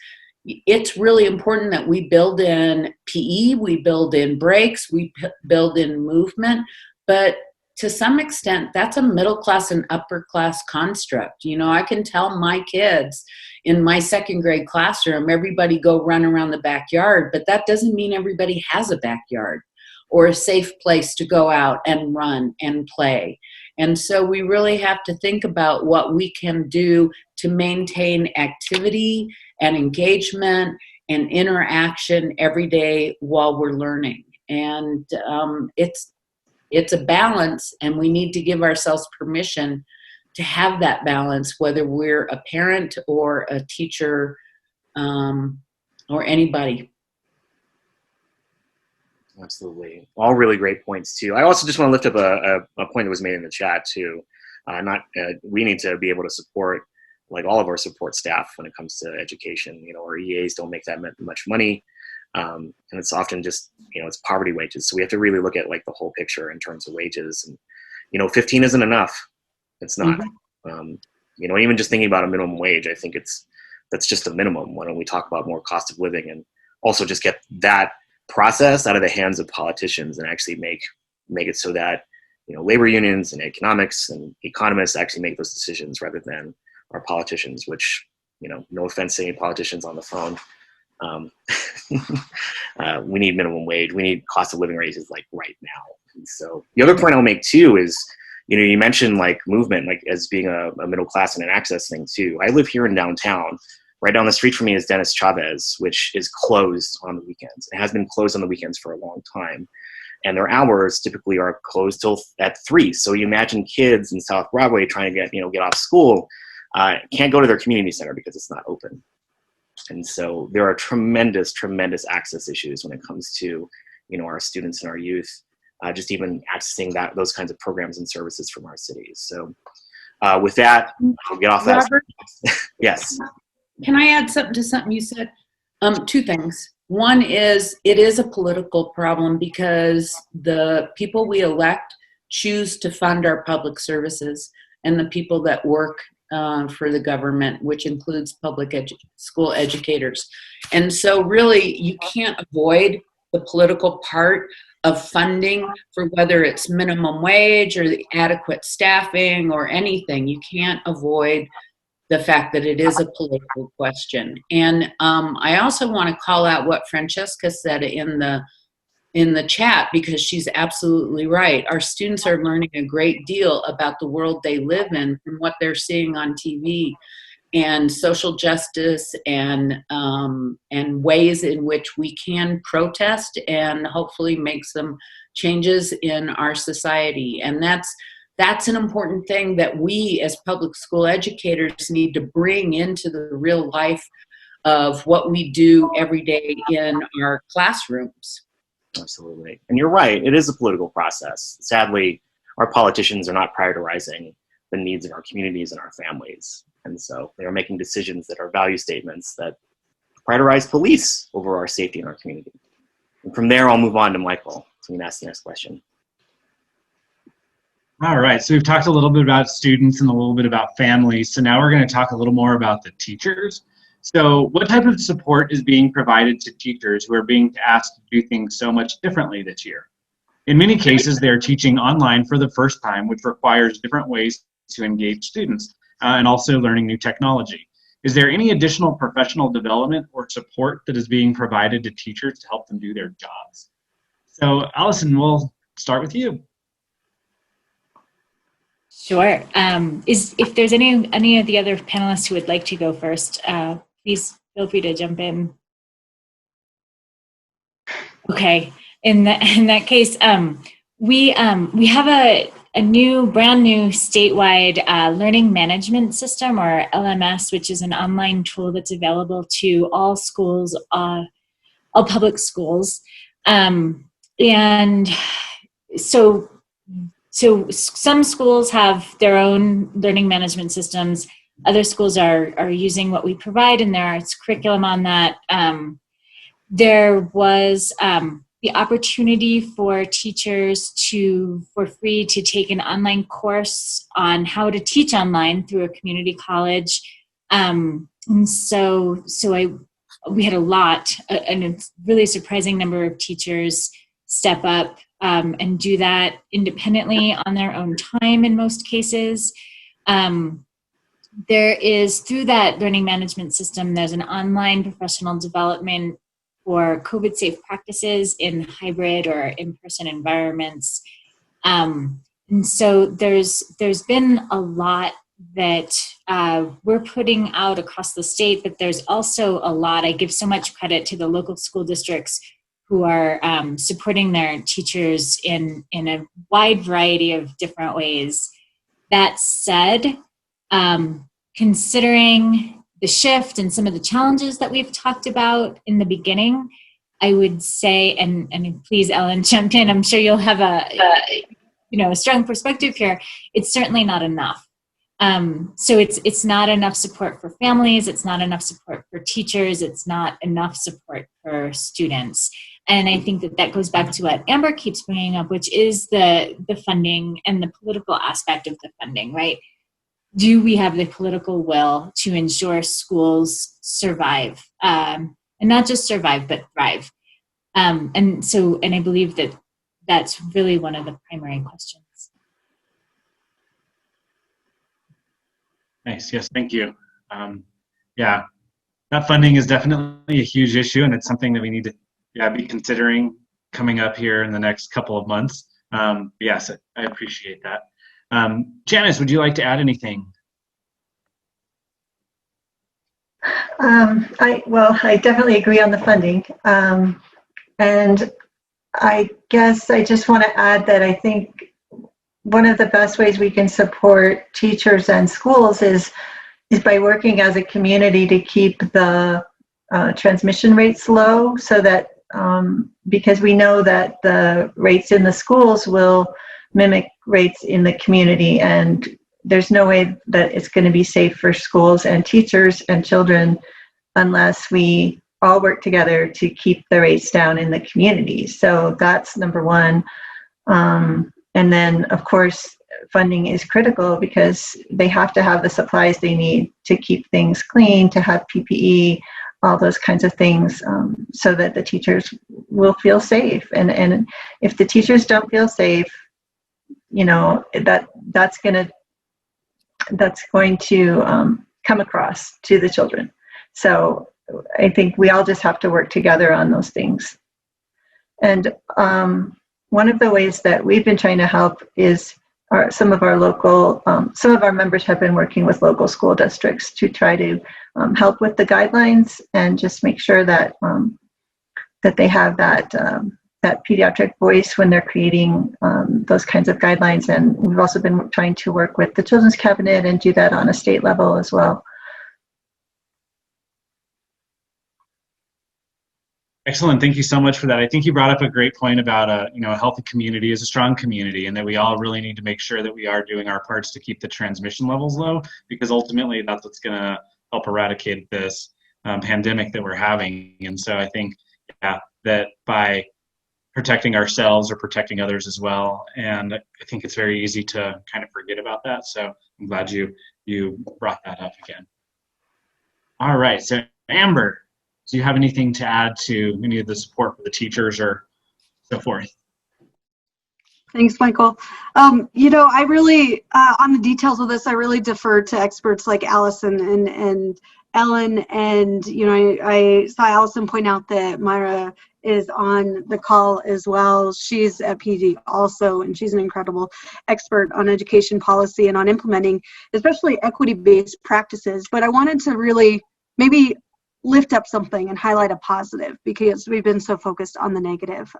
it's really important that we build in PE, we build in breaks, we build in movement, but to some extent, that's a middle class and upper class construct. I can tell my kids in my second grade classroom, everybody go run around the backyard, but that doesn't mean everybody has a backyard or a safe place to go out and run and play. And so we really have to think about what we can do to maintain activity and engagement and interaction every day while we're learning. And it's a balance, and we need to give ourselves permission to have that balance, whether we're a parent or a teacher, or anybody. Absolutely. All really great points too. I also just want to lift up a point that was made in the chat too. We need to be able to support like all of our support staff when it comes to education. Our EAs don't make that much money. And it's often just, it's poverty wages. So we have to really look at like the whole picture in terms of wages, and, 15 isn't enough. It's not, even just thinking about a minimum wage, I think that's just a minimum. Why don't we talk about more cost of living, and also just get that process out of the hands of politicians and actually make it so that, labor unions and economics and economists actually make those decisions rather than our politicians, which, no offense to any politicians on the phone. We need minimum wage. We need cost of living raises like right now. And so the other point I'll make too is, you mentioned like movement, like as being a middle class and an access thing too. I live here in downtown. Right down the street from me is Dennis Chavez, which is closed on the weekends. It has been closed on the weekends for a long time. And their hours typically are closed till at 3. So you imagine kids in South Broadway trying to get off school, can't go to their community center because it's not open. And so there are tremendous, tremendous access issues when it comes to, our students and our youth, just even accessing those kinds of programs and services from our cities. So with that, I'll get off that. Robert, yes. Can I add something to something you said? 2 things. One is, it is a political problem because the people we elect choose to fund our public services, and the people that work for the government, which includes public school educators. And so really, you can't avoid the political part of funding for whether it's minimum wage or the adequate staffing or anything. You can't avoid the fact that it is a political question. And I also want to call out what Francesca said in the chat, because she's absolutely right. Our students are learning a great deal about the world they live in from what they're seeing on TV, and social justice, and ways in which we can protest and hopefully make some changes in our society. And that's an important thing that we as public school educators need to bring into the real life of what we do every day in our classrooms. Absolutely. And you're right, it is a political process. Sadly, our politicians are not prioritizing the needs of our communities and our families. And so they are making decisions that are value statements that prioritize police over our safety in our community. And from there, I'll move on to Michael. So you can ask the next question. All right, so we've talked a little bit about students and a little bit about families. So now we're going to talk a little more about the teachers. So what type of support is being provided to teachers who are being asked to do things so much differently this year? In many cases, they're teaching online for the first time, which requires different ways to engage students and also learning new technology. Is there any additional professional development or support that is being provided to teachers to help them do their jobs? So Allison, we'll start with you. Sure. If there's any of the other panelists who would like to go first, please feel free to jump in. Okay. In that case, we have a brand new statewide learning management system, or LMS, which is an online tool that's available to all schools, all public schools. And so some schools have their own learning management systems. Other schools are using what we provide in their arts curriculum on that. There was the opportunity for teachers for free to take an online course on how to teach online through a community college. And so we had a really surprising number of teachers step up and do that independently on their own time in most cases. There is, through that learning management system, there's an online professional development for COVID-safe practices in hybrid or in-person environments. And so there's been a lot that we're putting out across the state, but there's also a lot. I give so much credit to the local school districts who are supporting their teachers in a wide variety of different ways. That said, considering the shift and some of the challenges that we've talked about in the beginning, I would say, and please, Ellen, jump in. I'm sure you'll have a strong perspective here. It's certainly not enough. So it's not enough support for families. It's not enough support for teachers. It's not enough support for students. And I think that goes back to what Amber keeps bringing up, which is the funding and the political aspect of the funding, right? Do we have the political will to ensure schools survive, and not just survive, but thrive? And I believe that that's really one of the primary questions. Nice. Yes, thank you. Yeah, that funding is definitely a huge issue, and it's something that we need to be considering coming up here in the next couple of months. Yes, I appreciate that. Janis, would you like to add anything? I definitely agree on the funding. And I guess I just want to add that I think one of the best ways we can support teachers and schools is by working as a community to keep the transmission rates low, so that because we know that the rates in the schools will mimic rates in the community, and there's no way that it's going to be safe for schools and teachers and children unless we all work together to keep the rates down in the community. So that's number one. And then, of course, funding is critical because they have to have the supplies they need to keep things clean, to have PPE, all those kinds of things, so that the teachers will feel safe. And if the teachers don't feel safe, that's going to come across to the children. So I think we all just have to work together on those things. And one of the ways that we've been trying to help is some of our members have been working with local school districts to try to help with the guidelines and just make sure that that they have that pediatric voice when they're creating those kinds of guidelines. And we've also been trying to work with the Children's Cabinet and do that on a state level as well. Excellent. Thank you so much for that. I think you brought up a great point about a healthy community is a strong community, and that we all really need to make sure that we are doing our parts to keep the transmission levels low, because ultimately that's what's going to help eradicate this pandemic that we're having. And so I think that by protecting ourselves or protecting others as well, and I think it's very easy to kind of forget about that. So I'm glad you brought that up again. All right. So Amber, do you have anything to add to any of the support for the teachers or so forth? Thanks, Michael. I really, on the details of this, I really defer to experts like Allison and Ellen. And, I saw Allison point out that Myra is on the call as well. She's at PD also, and she's an incredible expert on education policy and on implementing, especially equity-based practices. But I wanted to really maybe lift up something and highlight a positive, because we've been so focused on the negative.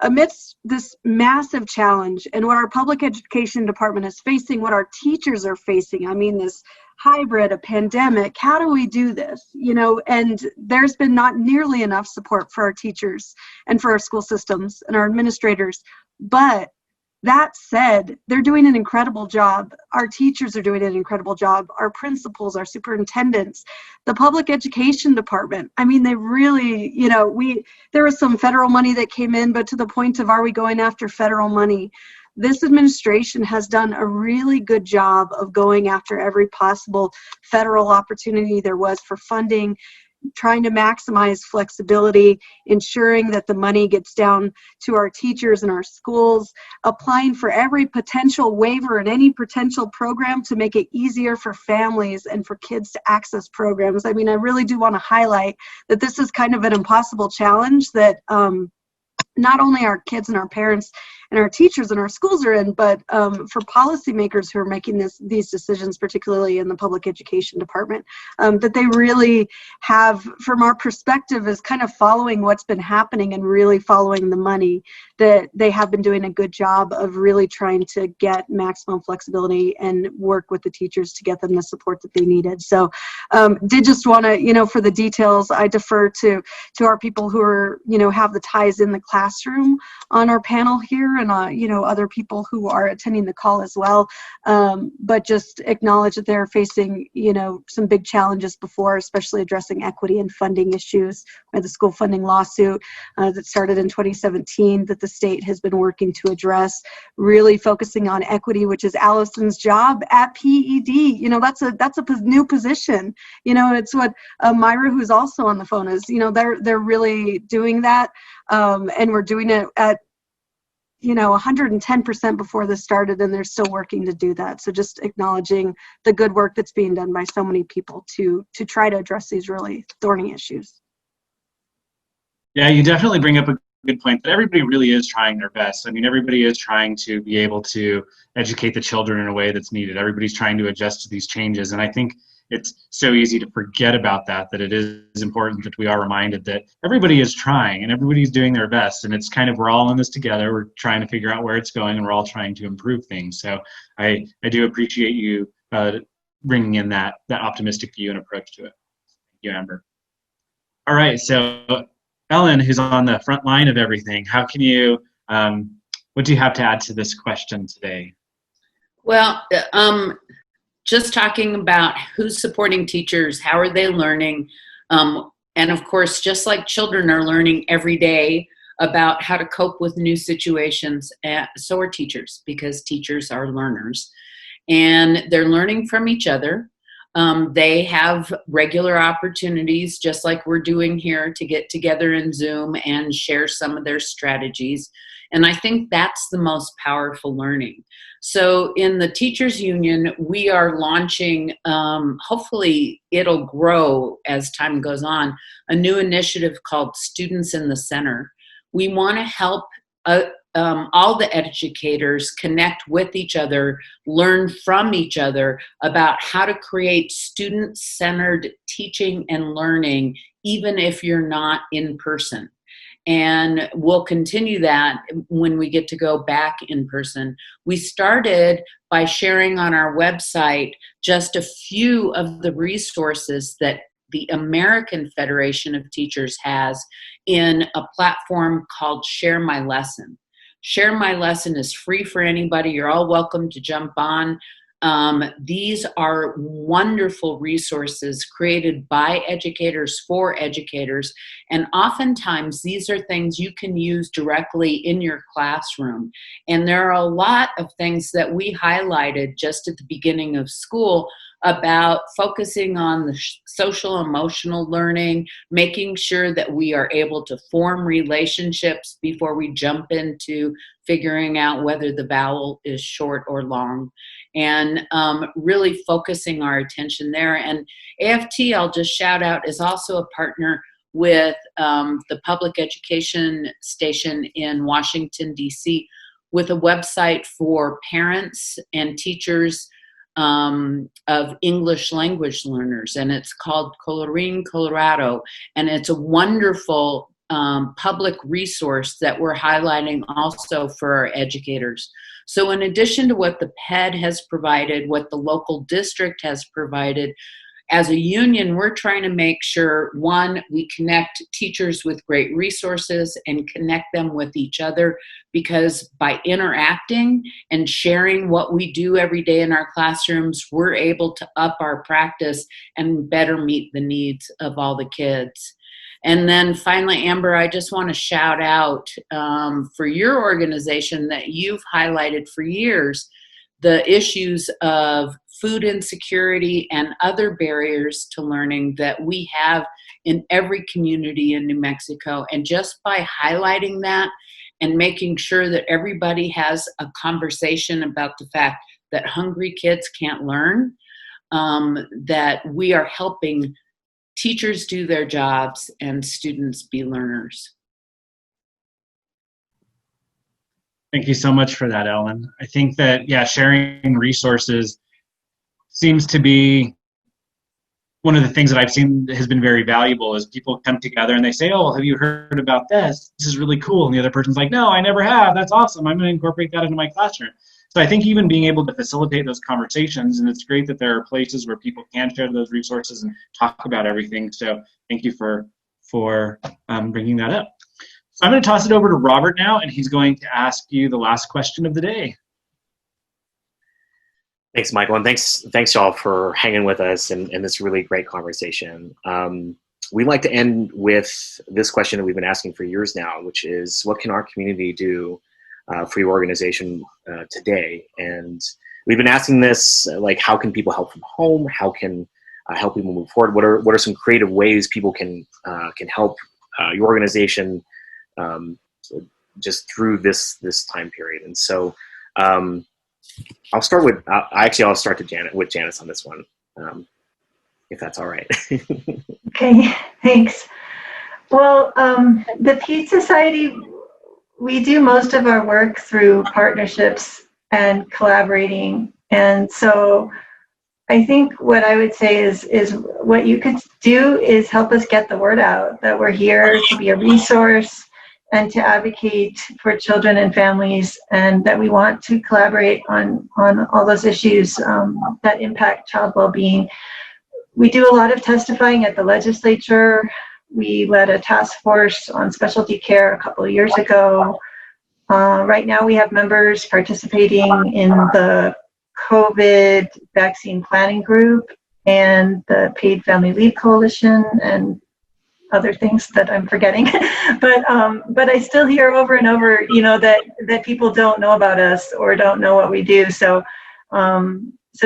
Amidst this massive challenge and what our public education department is facing, what our teachers are facing, this hybrid, a pandemic. How do we do this? You know, and there's been not nearly enough support for our teachers and for our school systems and our administrators. But that said, they're doing an incredible job. Our teachers are doing an incredible job. Our principals, our superintendents, the public education department. I mean, they really, you know, there was some federal money that came in, but to the point of, are we going after federal money? This administration has done a really good job of going after every possible federal opportunity there was for funding, trying to maximize flexibility, ensuring that the money gets down to our teachers and our schools, applying for every potential waiver and any potential program to make it easier for families and for kids to access programs. I mean, I really do want to highlight that this is kind of an impossible challenge that not only our kids and our parents and our teachers and our schools are in, but for policymakers who are making these decisions, particularly in the public education department, that they really have, from our perspective, is kind of following what's been happening and really following the money, that they have been doing a good job of really trying to get maximum flexibility and work with the teachers to get them the support that they needed. So did just want to, you know, for the details, I defer to our people who are, you know, have the ties in the classroom on our panel here, and you know, other people who are attending the call as well, but just acknowledge that they're facing, you know, some big challenges before, especially addressing equity and funding issues. We had the school funding lawsuit that started in 2017 that the state has been working to address, really focusing on equity, which is Allison's job at PED. You know, that's a new position. You know, it's what Myra, who's also on the phone, is, you know, they're really doing that, and we're doing it at, you know, 110% before this started, and they're still working to do that. So just acknowledging the good work that's being done by so many people to try to address these really thorny issues. Yeah, you definitely bring up a good point that everybody really is trying their best. I mean, everybody is trying to be able to educate the children in a way that's needed. Everybody's trying to adjust to these changes. And I think it's so easy to forget about that it is important that we are reminded that everybody is trying and everybody's doing their best. And it's kind of, we're all in this together. We're trying to figure out where it's going, and we're all trying to improve things. So I do appreciate you bringing in that optimistic view and approach to it. Thank you, Amber. All right, so Ellen, who's on the front line of everything, how can you, what do you have to add to this question today? Well, just talking about who's supporting teachers, how are they learning, and of course, just like children are learning every day about how to cope with new situations, so are teachers, because teachers are learners, and they're learning from each other. They have regular opportunities, just like we're doing here, to get together in Zoom and share some of their strategies. And I think that's the most powerful learning. So in the Teachers Union, we are launching, hopefully it'll grow as time goes on, a new initiative called Students in the Center. We want to help all the educators connect with each other, learn from each other about how to create student-centered teaching and learning, even if you're not in person. And we'll continue that when we get to go back in person. We started by sharing on our website just a few of the resources that the American Federation of Teachers has in a platform called Share My Lesson. Share My Lesson is free for anybody. You're all welcome to jump on. These are wonderful resources created by educators for educators, and oftentimes these are things you can use directly in your classroom. And there are a lot of things that we highlighted just at the beginning of school about focusing on the social emotional learning, making sure that we are able to form relationships before we jump into figuring out whether the vowel is short or long, and really focusing our attention there. And AFT, I'll just shout out, is also a partner with the public education station in Washington, D.C., with a website for parents and teachers of English language learners, and it's called Colorín Colorado, and it's a wonderful public resource that we're highlighting also for our educators. So in addition to what the PED has provided, what the local district has provided, as a union, we're trying to make sure, one, we connect teachers with great resources and connect them with each other, because by interacting and sharing what we do every day in our classrooms, we're able to up our practice and better meet the needs of all the kids. And then finally, Amber, I just want to shout out for your organization that you've highlighted for years, the issues of food insecurity and other barriers to learning that we have in every community in New Mexico. And just by highlighting that and making sure that everybody has a conversation about the fact that hungry kids can't learn, that we are helping teachers do their jobs and students be learners. Thank you so much for that, Ellen. I think that, yeah, sharing resources seems to be one of the things that I've seen has been very valuable. Is people come together and they say, oh, have you heard about this? This is really cool. And the other person's like, no, I never have. That's awesome. I'm going to incorporate that into my classroom. So I think even being able to facilitate those conversations, and it's great that there are places where people can share those resources and talk about everything. So thank you for bringing that up. So I'm going to toss it over to Robert now, and he's going to ask you the last question of the day. Thanks, Michael, and thanks y'all for hanging with us in this really great conversation. We like to end with this question that we've been asking for years now, which is, what can our community do for your organization today? And we've been asking this, like, how can people help from home? How can help people move forward? What are some creative ways people can help your organization just through this time period? And so I'll start to Janis on this one, if that's all right. Okay, thanks. Well, the Peace Society, we do most of our work through partnerships and collaborating. And so I think what I would say is what you could do is help us get the word out that we're here to be a resource and to advocate for children and families, and that we want to collaborate on all those issues that impact child well-being. We do a lot of testifying at the legislature. We led a task force on specialty care a couple of years ago. Right now we have members participating in the COVID vaccine planning group and the Paid Family Leave Coalition and other things that I'm forgetting. But I still hear over and over, that people don't know about us or don't know what we do. So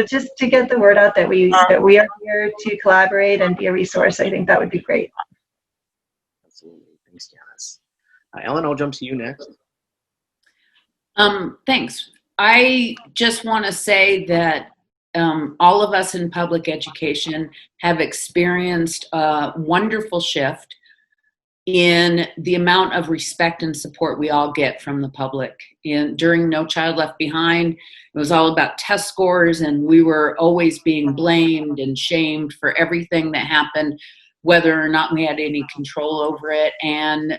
just to get the word out that we are here to collaborate and be a resource, I think that would be great. Absolutely. Thanks, Janis. Ellen, I'll jump to you next. Thanks. I just want to say that all of us in public education have experienced a wonderful shift in the amount of respect and support we all get from the public. During No Child Left Behind, it was all about test scores, and we were always being blamed and shamed for everything that happened, whether or not we had any control over it. And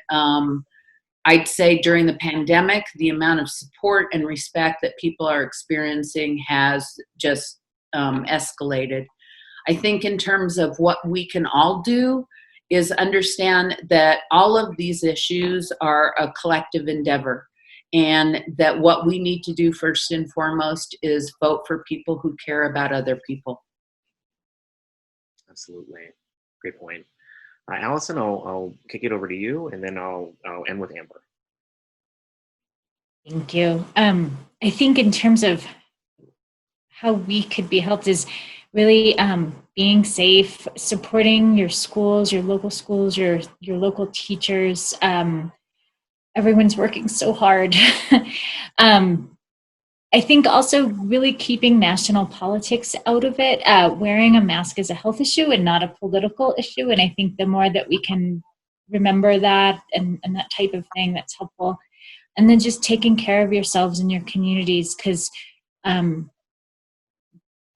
I'd say during the pandemic, the amount of support and respect that people are experiencing has just escalated. I think in terms of what we can all do is understand that all of these issues are a collective endeavor, and that what we need to do first and foremost is vote for people who care about other people. Absolutely. Great point. Allison, I'll kick it over to you, and then I'll end with Amber. Thank you. I think in terms of how we could be helped is really being safe, supporting your schools, your local teachers. Everyone's working so hard. I think also really keeping national politics out of it. Wearing a mask is a health issue and not a political issue. And I think the more that we can remember that and that type of thing, that's helpful. And then just taking care of yourselves and your communities, because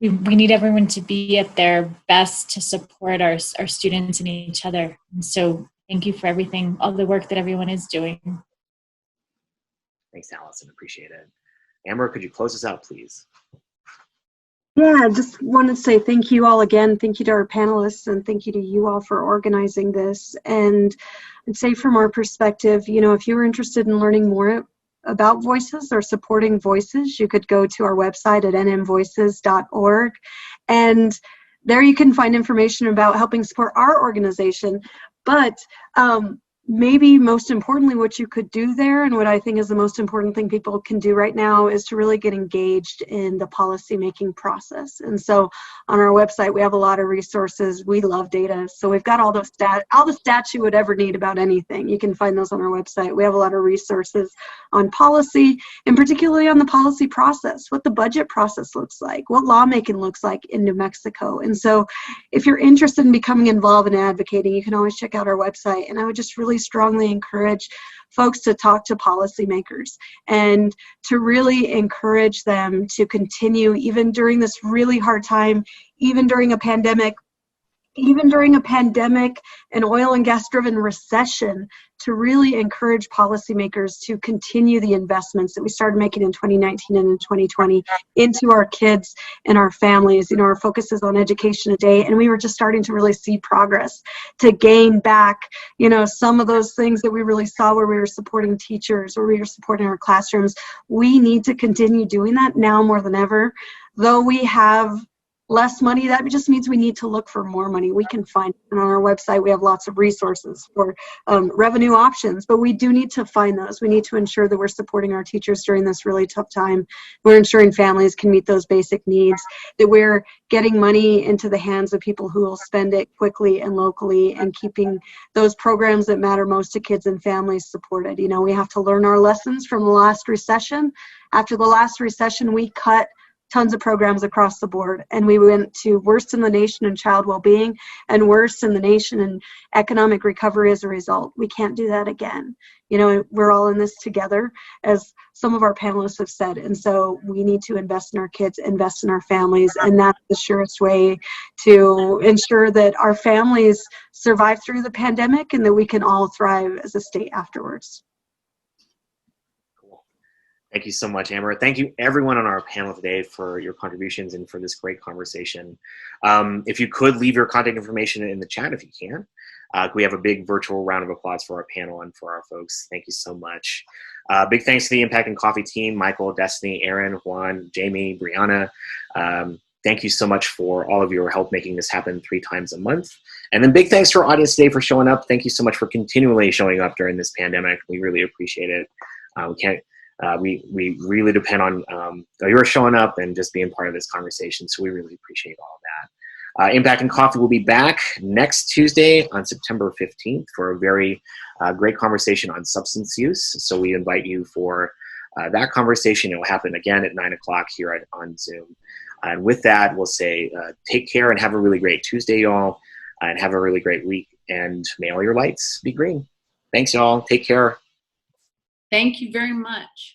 we need everyone to be at their best to support our students and each other. And so thank you for everything, all the work that everyone is doing. Thanks, Allison. Appreciate it. Amber, could you close us out, please? Yeah, I just wanted to say thank you all again. Thank you to our panelists, and thank you to you all for organizing this. And I'd say from our perspective, you know, if you're interested in learning more about voices or supporting voices, you could go to our website at nmvoices.org. And there you can find information about helping support our organization. But maybe most importantly, what you could do there, and what I think is the most important thing people can do right now, is to really get engaged in the policymaking process. And so on our website, we have a lot of resources. We love data. So we've got all the stats you would ever need about anything. You can find those on our website. We have a lot of resources on policy, and particularly on the policy process, what the budget process looks like, what lawmaking looks like in New Mexico. And so if you're interested in becoming involved in advocating, you can always check out our website. And I would just really strongly encourage folks to talk to policymakers and to really encourage them to continue, even during this really hard time, even during a pandemic and oil and gas driven recession, to really encourage policymakers to continue the investments that we started making in 2019 and in 2020 into our kids and our families. You know, our focus is on education today, and we were just starting to really see progress to gain back, you know, some of those things that we really saw where we were supporting teachers, where we were supporting our classrooms. We need to continue doing that now more than ever. Though we have less money, that just means we need to look for more money. We can find it. And on our website, we have lots of resources for revenue options, but we do need to find those. We need to ensure that we're supporting our teachers during this really tough time. We're ensuring families can meet those basic needs, that we're getting money into the hands of people who will spend it quickly and locally, and keeping those programs that matter most to kids and families supported. You know, we have to learn our lessons from the last recession. After the last recession, we cut tons of programs across the board, and we went to worst in the nation in child well-being and worst in the nation in economic recovery as a result. We can't do that again. You know, we're all in this together, as some of our panelists have said, and so we need to invest in our kids, invest in our families, and that's the surest way to ensure that our families survive through the pandemic and that we can all thrive as a state afterwards. Thank you so much, Amber. Thank you, everyone on our panel today, for your contributions and for this great conversation. If you could leave your contact information in the chat, if you can. We have a big virtual round of applause for our panel and for our folks. Thank you so much. Big thanks to the Impact and Coffee team, Michael, Destiny, Aaron, Juan, Jamie, Brianna. Thank you so much for all of your help making this happen 3 times a month. And then big thanks to our audience today for showing up. Thank you so much for continually showing up during this pandemic. We really appreciate it. We really depend on your showing up and just being part of this conversation, so we really appreciate all of that. Impact and Coffee will be back next Tuesday on September 15th for a very great conversation on substance use, so we invite you for that conversation. It will happen again at 9 o'clock here on Zoom. And with that, we'll say take care and have a really great Tuesday, y'all, and have a really great week, and may all your lights be green. Thanks, y'all. Take care. Thank you very much.